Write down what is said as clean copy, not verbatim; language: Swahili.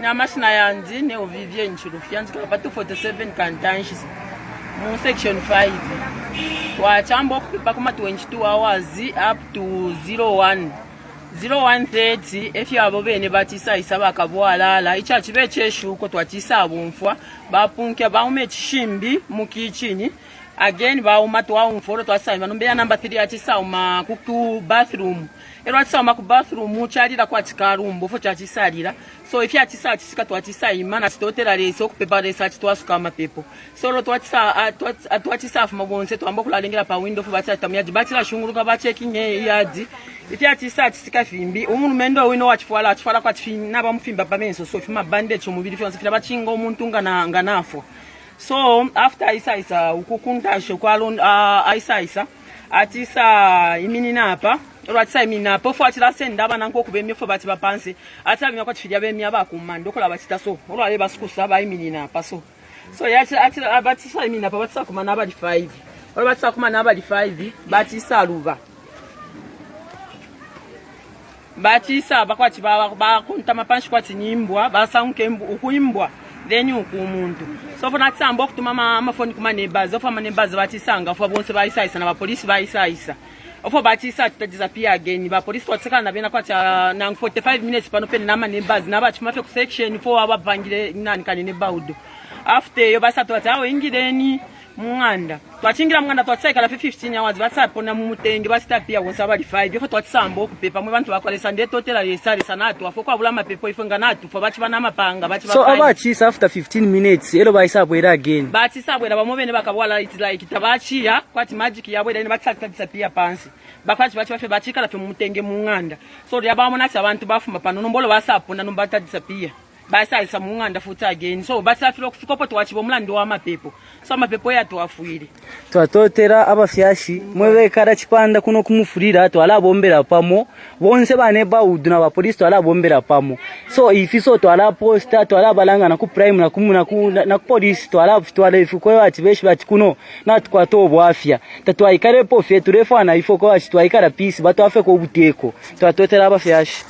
Namashina yanzi ne Vivier Nchirufianzi kapa 247 Kantanshis mu section 5 wa chambo kupipa kuma 22 hours up to 01:30 if you abo bene batisa isaba kabwalala icha chibe cheshuko twatisa abumfwa bapunke baume chishimbi mukichini again baumatu wa umforo twasayima nombe ya number 3 atisa uma ku bathroom ero atisa uma ku bathroom mucharira kwa chikarumbo fo chachisalira so if yatisa atisika twatisa na stotera reso okupepa research twasuka amapepo so lo twatisa afuma bonse twambo kulalengera pa window fo batata myaji batira shunguruka ba checking yadi if yatisa atisika fimbi umuntu mendo wino wachifwala kwa tifini naba mfimba pamenso so fima bandage umubiri fyonse fira bachinga umuntu nganafo. So after Isa ukukunta shokwalon Isa atisa iminina apa ratsa iminina apa fo atila senda abana nko kubemye fo bati bapansi atila bimya kwatifirya bemye abakumando kola batita so olwale basikusa aba iminina apa so atila abatisa iminina apa batisa kuma nabali 5 olwa batisa kuma nabali 5 batisa luva batisa bakwati ba kunta mapanshi kwati nyimbwa basanke ukuimbwa then ukumuntu so for natsambo okutuma amafoni kuma neighbors of ama neighbors batisanga for bonse bayisayisa na ba police bayisayisa ofo batisa disappear again ba police watsekana na bena kwathi na 45 minutes pano pene nama neighbors nabathi mafe ku section 4 abavangile nani kane nebawudo after yo basathu wathi awu ingileni munganda twachingira munganda twatseka la 15 hours batsapo na mumutenge basitapia wonsa bali 5 yofo twatsambo okupepa mwe bantu bakwalesa ndetotela lesali sanatu afo kwa bulama pepo ifenga natu fo bachi bana mapanga bachi so abachisa after 15 minutes elo bayisabwera again batisabwera bamobene bakabwala it's like tabachiya kwati magic yabwera ni batsaka disappear pansi bakwachi bachi bafe bachika la fe mumutenge munganda so lyabamona ati abantu bafuma pano nombolo basapo na nombata disappear basayisa munganda futhi again so basafilo kufika poto wachibo mulando wa mapepo so amapepo yato afuire twatotera abafyashi mwebe kara chipanda kuno kumufurira to alabombera pamo bonse bane baudu na bapolisi to alabombera pamo so ifiso to ala posta to alabalanga na ku prime na kumuna na police to ala fitwala ifuko yati beshi batikuno na tukwato bwafya tatwaikare po feturefa na ifoko wati twaikara peace bato afe ko buteko twatotera abafyashi